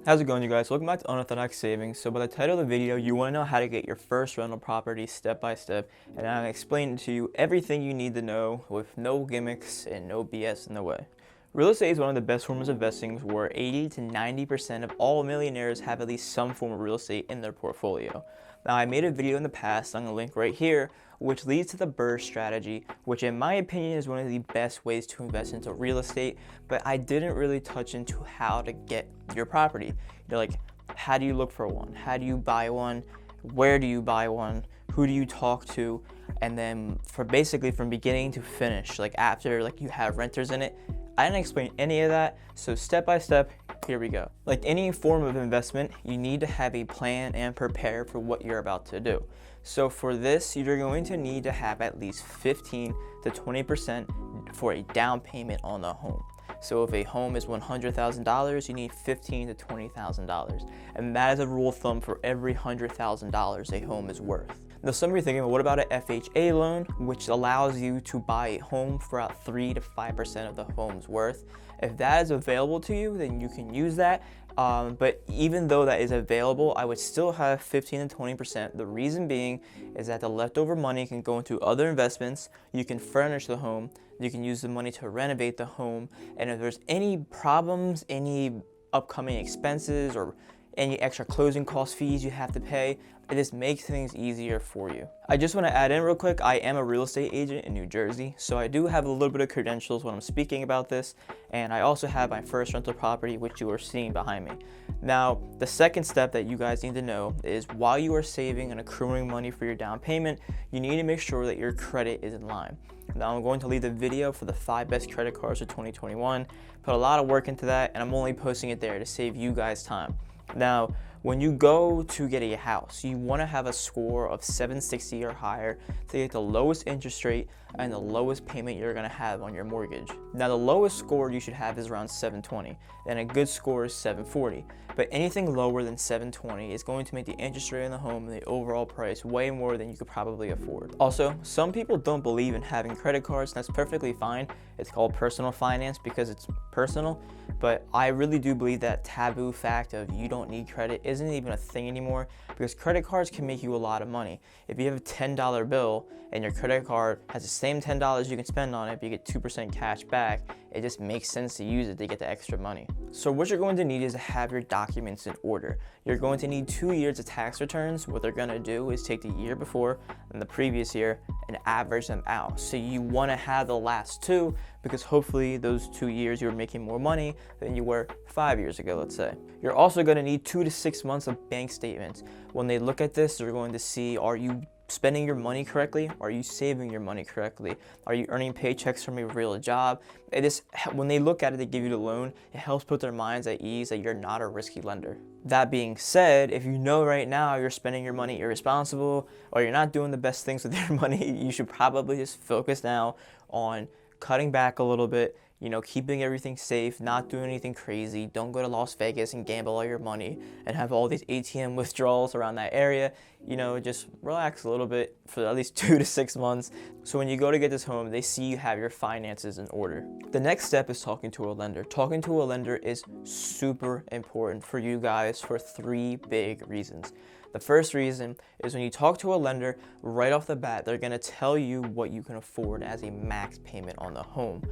How's it going, you guys? Welcome back to Unorthodox Savings. So by the title of the video, you want to know how to get your first rental property step by step, and I'm going to explain to you everything you need to know with no gimmicks and no BS in the way. Real estate is one of the best forms of investing where 80 to 90% of all millionaires have at least some form of real estate in their portfolio. Now, I made a video in the past, I'm going to link right here, which leads to the BRRRR strategy, which in my opinion is one of the best ways to invest into real estate, but I didn't really touch into how to get your property. Like, how do you look for one? How do you buy one? Where do you buy one? Who do you talk to? And then for basically from beginning to finish, like after you have renters in it, I didn't explain any of that, so step by step, here we go. Like any form of investment, you need to have a plan and prepare for what you're about to do. So for this, you're going to need to have at least 15 to 20% for a down payment on the home. So if a home is $100,000, you need $15,000 to $20,000. And that is a rule of thumb for every $100,000 a home is worth. Now some of you are thinking, well, what about an FHA loan, which allows you to buy a home for about 3 to 5% of the home's worth? If that is available to you, then you can use that. But even though that is available, I would still have 15 to 20%. The reason being is that the leftover money can go into other investments. You can furnish the home. You can use the money to renovate the home. And if there's any problems, any upcoming expenses, or any extra closing cost fees you have to pay, it just makes things easier for you. I just want to add in real quick, I am a real estate agent in New Jersey, so I do have a little bit of credentials when I'm speaking about this, and I also have my first rental property, which you are seeing behind me. Now, the second step that you guys need to know is while you are saving and accruing money for your down payment, you need to make sure that your credit is in line. Now I'm going to leave the video for the 5 best credit cards of 2021, put a lot of work into that, and I'm only posting it there to save you guys time. Now, when you go to get a house, you want to have a score of 760 or higher to get the lowest interest rate and the lowest payment you're going to have on your mortgage. Now, the lowest score you should have is around 720, and a good score is 740. But anything lower than 720 is going to make the interest rate on the home and the overall price way more than you could probably afford. Also, some people don't believe in having credit cards, and that's perfectly fine. It's called personal finance because it's personal, but I really do believe that taboo fact of you don't need credit isn't even a thing anymore, because credit cards can make you a lot of money. If you have a $10 bill and your credit card has the same $10 you can spend on it, but you get 2% cash back, it just makes sense to use it to get the extra money. So what you're going to need is to have your documents in order. You're going to need 2 years of tax returns. What they're going to do is take the year before and the previous year and average them out. So you want to have the last 2, because hopefully those 2 years you're making more money than you were 5 years ago, let's say. You're also going to need 2 to 6 months of bank statements. When they look at this, they're going to see, are you spending your money correctly? Are you saving your money correctly? Are you earning paychecks from a real job? It is, when they look at it, they give you the loan, it helps put their minds at ease that you're not a risky lender. That being said, if you know right now you're spending your money irresponsible or you're not doing the best things with your money, you should probably just focus now on cutting back a little bit, keeping everything safe, not doing anything crazy. Don't go to Las Vegas and gamble all your money and have all these ATM withdrawals around that area. Just relax a little bit for at least 2 to 6 months. So when you go to get this home, they see you have your finances in order. The next step is talking to a lender. Talking to a lender is super important for you guys for 3 big reasons. The first reason is when you talk to a lender, right off the bat, they're going to tell you what you can afford as a max payment on the home.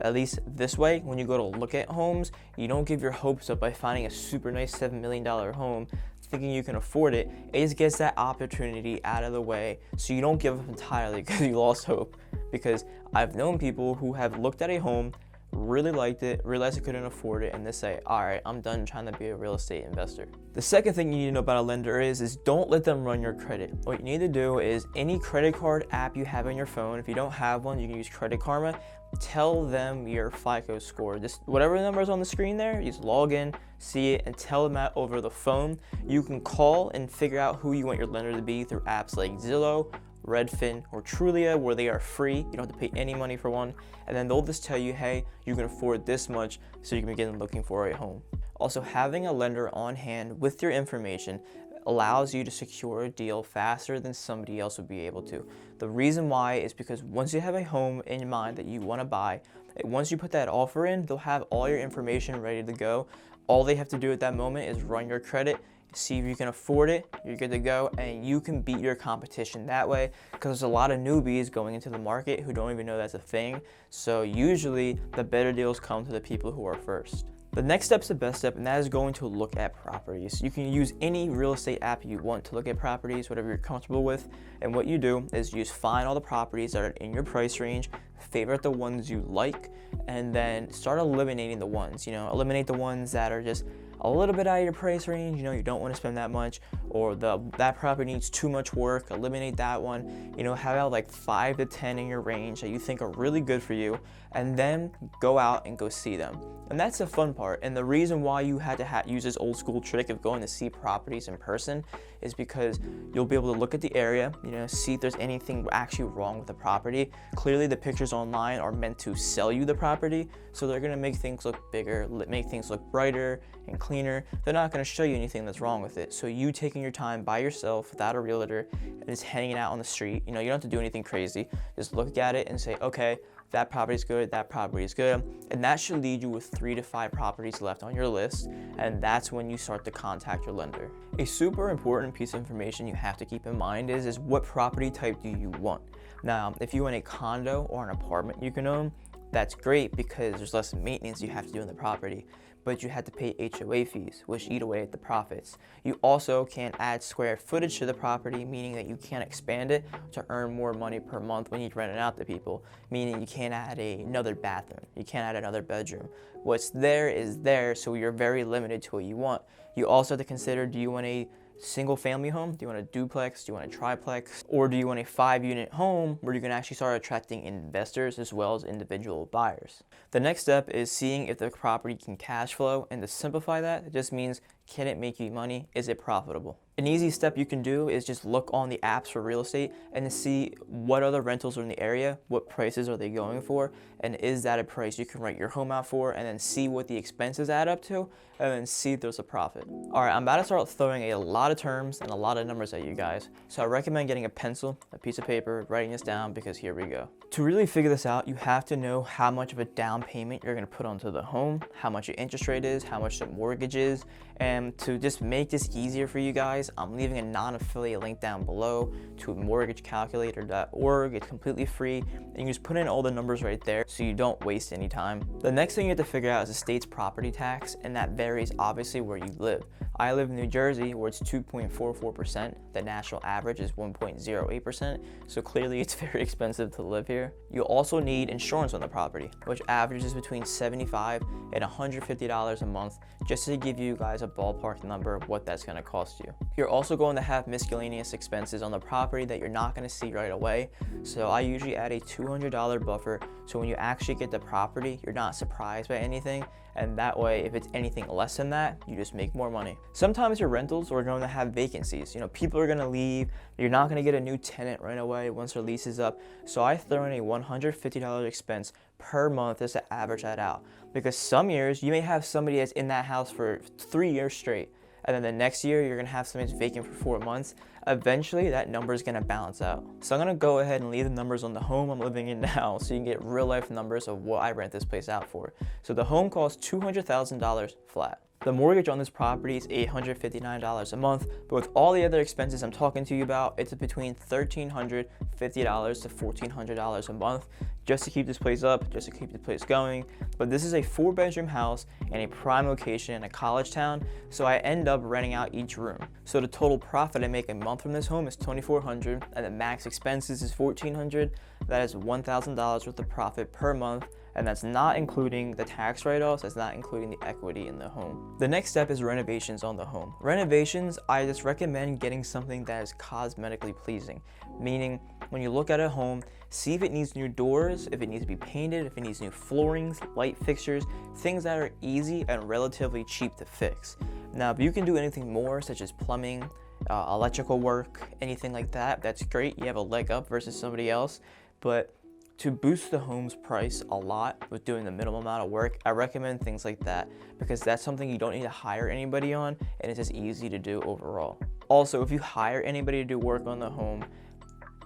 At least this way, when you go to look at homes, you don't give your hopes up by finding a super nice $7 million home thinking you can afford it. It just gets that opportunity out of the way so you don't give up entirely because you lost hope. Because I've known people who have looked at a home, really liked it, realized they couldn't afford it, and they say, all right, I'm done trying to be a real estate investor. The second thing you need to know about a lender is don't let them run your credit. What you need to do is any credit card app you have on your phone, if you don't have one, you can use Credit Karma. Tell them your FICO score. Just whatever number is on the screen there, you just log in, see it, and tell them that over the phone. You can call and figure out who you want your lender to be through apps like Zillow, Redfin, or Trulia, where they are free. You don't have to pay any money for one. And then they'll just tell you, hey, you can afford this much, so you can begin looking for a home. Also, having a lender on hand with your information allows you to secure a deal faster than somebody else would be able to. The reason why is because once you have a home in mind that you want to buy, once you put that offer in, they'll have all your information ready to go. All they have to do at that moment is run your credit, see if you can afford it, you're good to go, and you can beat your competition that way, because there's a lot of newbies going into the market who don't even know that's a thing. So usually the better deals come to the people who are first. The next step is the best step, and that is going to look at properties. You can use any real estate app you want to look at properties, whatever you're comfortable with. And what you do is you just find all the properties that are in your price range, favorite the ones you like, and then start eliminating the ones. Eliminate the ones that are just a little bit out of your price range, you don't want to spend that much, or that property needs too much work, eliminate that one. Have out like 5 to 10 in your range that you think are really good for you, and then go out and go see them. And that's the fun part. And the reason why you had to use this old school trick of going to see properties in person is because you'll be able to look at the area, see if there's anything actually wrong with the property. Clearly the pictures online are meant to sell you the property, so they're gonna make things look bigger, make things look brighter and cleaner. They're not gonna show you anything that's wrong with it. So you taking your time by yourself without a realtor and just hanging out on the street, you don't have to do anything crazy. Just look at it and say, okay, that property is good, that property is good. And that should lead you with 3 to 5 properties left on your list. And that's when you start to contact your lender. A super important piece of information you have to keep in mind is what property type do you want? Now, if you want a condo or an apartment you can own, that's great because there's less maintenance you have to do in the property, but you have to pay HOA fees, which eat away at the profits. You also can't add square footage to the property, meaning that you can't expand it to earn more money per month when you rent it out to people, meaning you can't add another bathroom, you can't add another bedroom. What's there is there, so you're very limited to what you want. You also have to consider, do you want a single family home? Do you want a duplex? Do you want a triplex? Or do you want a 5-unit home where you can actually start attracting investors as well as individual buyers? The next step is seeing if the property can cash flow, and to simplify that, it just means, can it make you money? Is it profitable? An easy step you can do is just look on the apps for real estate and to see what other rentals are in the area, what prices are they going for, and is that a price you can rent your home out for, and then see what the expenses add up to, and then see if there's a profit. All right, I'm about to start throwing a lot of terms and a lot of numbers at you guys, so I recommend getting a pencil, a piece of paper, writing this down, because here we go. To really figure this out, you have to know how much of a down payment you're gonna put onto the home, how much your interest rate is, how much the mortgage is, and to just make this easier for you guys, I'm leaving a non-affiliate link down below to mortgagecalculator.org. It's completely free, and you just put in all the numbers right there so you don't waste any time. The next thing you have to figure out is the state's property tax, and that varies obviously where you live. I live in New Jersey, where it's 2.44%. The national average is 1.08%, so clearly it's very expensive to live here. You also need insurance on the property, which averages between $75 and $150 a month, just to give you guys a ballpark number of what that's going to cost you. You're also going to have miscellaneous expenses on the property that you're not going to see right away, so I usually add a $200 buffer, so when you actually get the property, you're not surprised by anything, and that way, if it's anything less than that, you just make more money. Sometimes your rentals are going to have vacancies. People are going to leave. You're not going to get a new tenant right away once their lease is up. So I throw in a $150 expense per month just to average that out. Because some years, you may have somebody that's in that house for 3 years straight, and then the next year, you're going to have somebody that's vacant for 4 months. Eventually, that number is going to balance out. So I'm going to go ahead and leave the numbers on the home I'm living in now, so you can get real life numbers of what I rent this place out for. So the home costs $200,000 flat. The mortgage on this property is $859 a month, but with all the other expenses I'm talking to you about, it's between $1,350 to $1,400 a month just to keep this place up, just to keep the place going. But this is a 4-bedroom house in a prime location in a college town, so I end up renting out each room. So the total profit I make a month from this home is $2,400, and the max expenses is $1,400. That is $1,000 worth of profit per month, and that's not including the tax write-offs, that's not including the equity in the home. The next step is renovations on the home. Renovations, I just recommend getting something that is cosmetically pleasing, meaning when you look at a home, see if it needs new doors, if it needs to be painted, if it needs new floorings, light fixtures, things that are easy and relatively cheap to fix. Now, if you can do anything more, such as plumbing, electrical work, anything like that, that's great. You have a leg up versus somebody else, but to boost the home's price a lot with doing the minimal amount of work, I recommend things like that, because that's something you don't need to hire anybody on, and it's just easy to do overall. Also, if you hire anybody to do work on the home,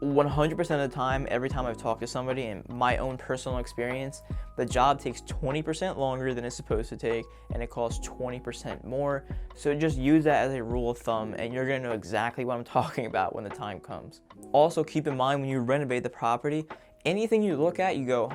100% of the time, every time I've talked to somebody, in my own personal experience, the job takes 20% longer than it's supposed to take, and it costs 20% more. So just use that as a rule of thumb, and you're gonna know exactly what I'm talking about when the time comes. Also, keep in mind when you renovate the property, anything you look at, you go,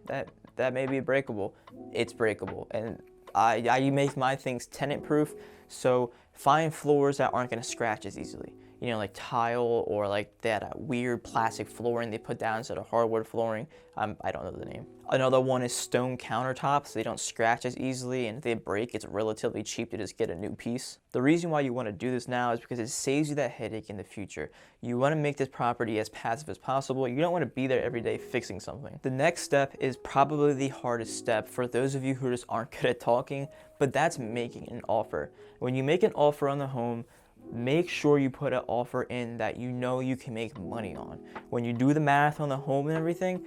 that may be breakable. It's breakable, and I make my things tenant proof, so find floors that aren't gonna scratch as easily. You know, like tile, or like that weird plastic flooring they put down instead of hardwood flooring. I don't know the name. Another one is stone countertops. They don't scratch as easily, and if they break, it's relatively cheap to just get a new piece. The reason why you want to do this now is because it saves you that headache in the future. You want to make this property as passive as possible. You don't want to be there every day fixing something. The next step is probably the hardest step for those of you who just aren't good at talking, but that's making an offer. When you make an offer on the home, make sure you put an offer in that you know you can make money on. When you do the math on the home and everything,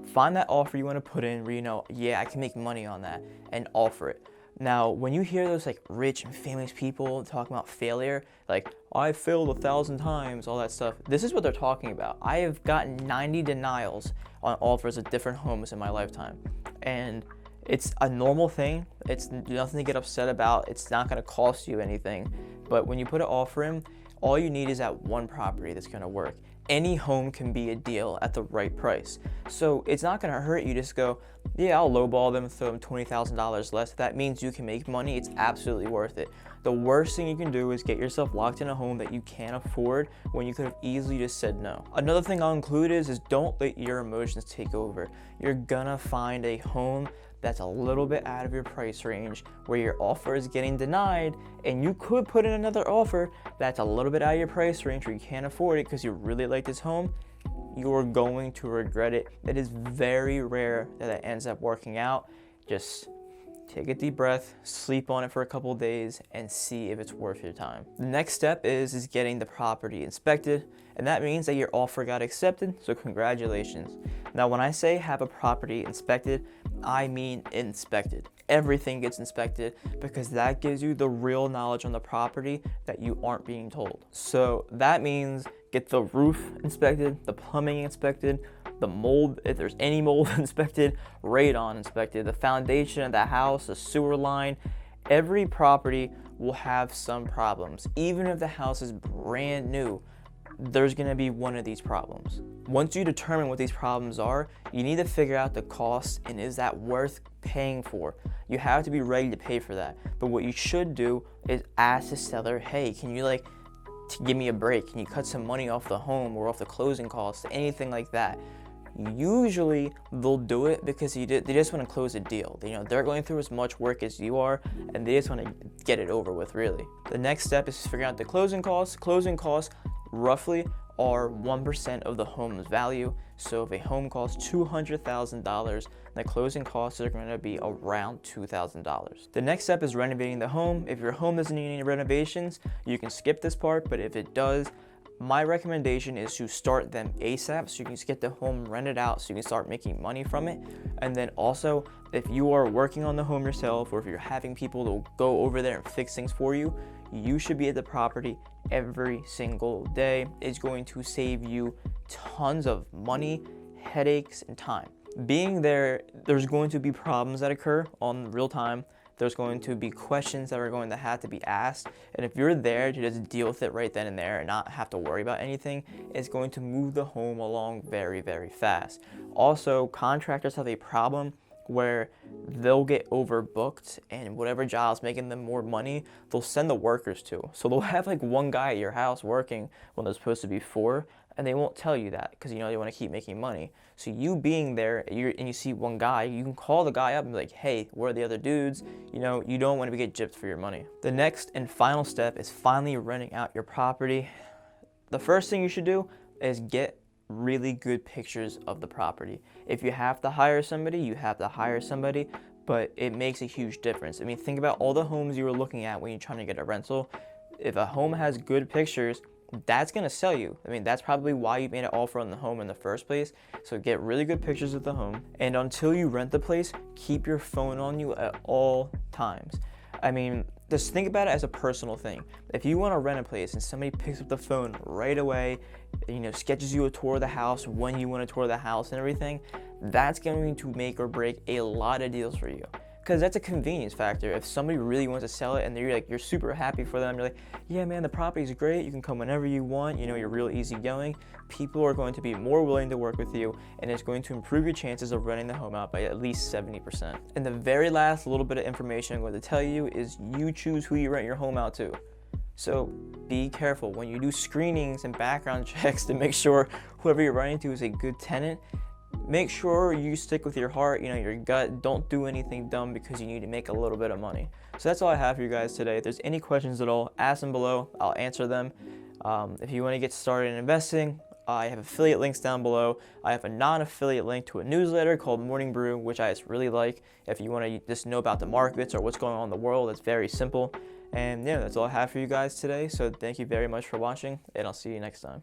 find that offer you want to put in where you know, yeah, I can make money on that, and offer it. Now, when you hear those like rich and famous people talking about failure, like, I failed 1,000 times, all that stuff, this is what they're talking about. I have gotten 90 denials on offers of different homes in my lifetime. And it's a normal thing. It's nothing to get upset about. It's not going to cost you anything. But when you put an offer in, all you need is that one property that's going to work. Any home can be a deal at the right price. So it's not going to hurt you to just go, yeah, I'll lowball them, throw them $20,000 less. If that means you can make money, it's absolutely worth it. The worst thing you can do is get yourself locked in a home that you can't afford when you could have easily just said no. Another thing I'll include is don't let your emotions take over. You're gonna find a home that's a little bit out of your price range, where your offer is getting denied, and you could put in another offer that's a little bit out of your price range where you can't afford it because you really like this home. You're going to regret it. It is very rare that it ends up working out. Just take a deep breath, sleep on it for a couple of days, and see if it's worth your time. The next step is getting the property inspected, and that means that your offer got accepted, so congratulations. Now, when I say have a property inspected, I mean inspected. Everything gets inspected because that gives you the real knowledge on the property that you aren't being told. So that means get the roof inspected, the plumbing inspected, the mold, if there's any mold, inspected, radon inspected, the foundation of the house, the sewer line. Every property will have some problems. Even if the house is brand new, there's gonna be one of these problems. Once you determine what these problems are, you need to figure out the cost and is that worth paying for. You have to be ready to pay for that. But what you should do is ask the seller, hey, can you give me a break? Can you cut some money off the home or off the closing costs, anything like that? Usually they'll do it because they just want to close a deal. They're going through as much work as you are, and they just want to get it over with, really. The next step is figuring out the closing costs. Closing costs roughly are 1% of the home's value. So if a home costs $200,000, the closing costs are going to be around $2,000. The next step is renovating the home. If your home doesn't need any renovations, you can skip this part, but if it does, my recommendation is to start them ASAP so you can just get the home rented out so you can start making money from it. And then also, if you are working on the home yourself, or if you're having people to go over there and fix things for you, you should be at the property every single day. It's going to save you tons of money, headaches, and time. Being there, there's going to be problems that occur on real time. There's going to be questions that are going to have to be asked. And if you're there to just deal with it right then and there and not have to worry about anything, it's going to move the home along very, very fast. Also, contractors have a problem where they'll get overbooked, and whatever job's making them more money, they'll send the workers to. So they'll have one guy at your house working when there's supposed to be 4, and they won't tell you that because they want to keep making money. So you being there and you see one guy, you can call the guy up and be like, hey, where are the other dudes? You don't want to get gypped for your money. The next and final step is finally renting out your property. The first thing you should do is get really good pictures of the property. If you have to hire somebody, you have to hire somebody, but it makes a huge difference. Think about all the homes you were looking at when you're trying to get a rental. If a home has good pictures, that's going to sell you. That's probably why you made an offer on the home in the first place. So get really good pictures of the home. And until you rent the place, keep your phone on you at all times. just think about it as a personal thing. If you want to rent a place and somebody picks up the phone right away, sketches you a tour of the house when you want to tour the house and everything, that's going to make or break a lot of deals for you. Because that's a convenience factor. If somebody really wants to sell it and you're super happy for them, you're like, yeah man, the property's great, you can come whenever you want, you're real easygoing, people are going to be more willing to work with you, and it's going to improve your chances of renting the home out by at least 70%. And the very last little bit of information I'm going to tell you is you choose who you rent your home out to. So be careful when you do screenings and background checks to make sure whoever you're renting to is a good tenant. Make sure you stick with your heart, your gut. Don't do anything dumb because you need to make a little bit of money. So that's all I have for you guys today. If there's any questions at all, ask them below. I'll answer them. If you want to get started in investing, I have affiliate links down below. I have a non-affiliate link to a newsletter called Morning Brew, which I just really like. If you want to just know about the markets or what's going on in the world, it's very simple. And yeah, that's all I have for you guys today. So thank you very much for watching, and I'll see you next time.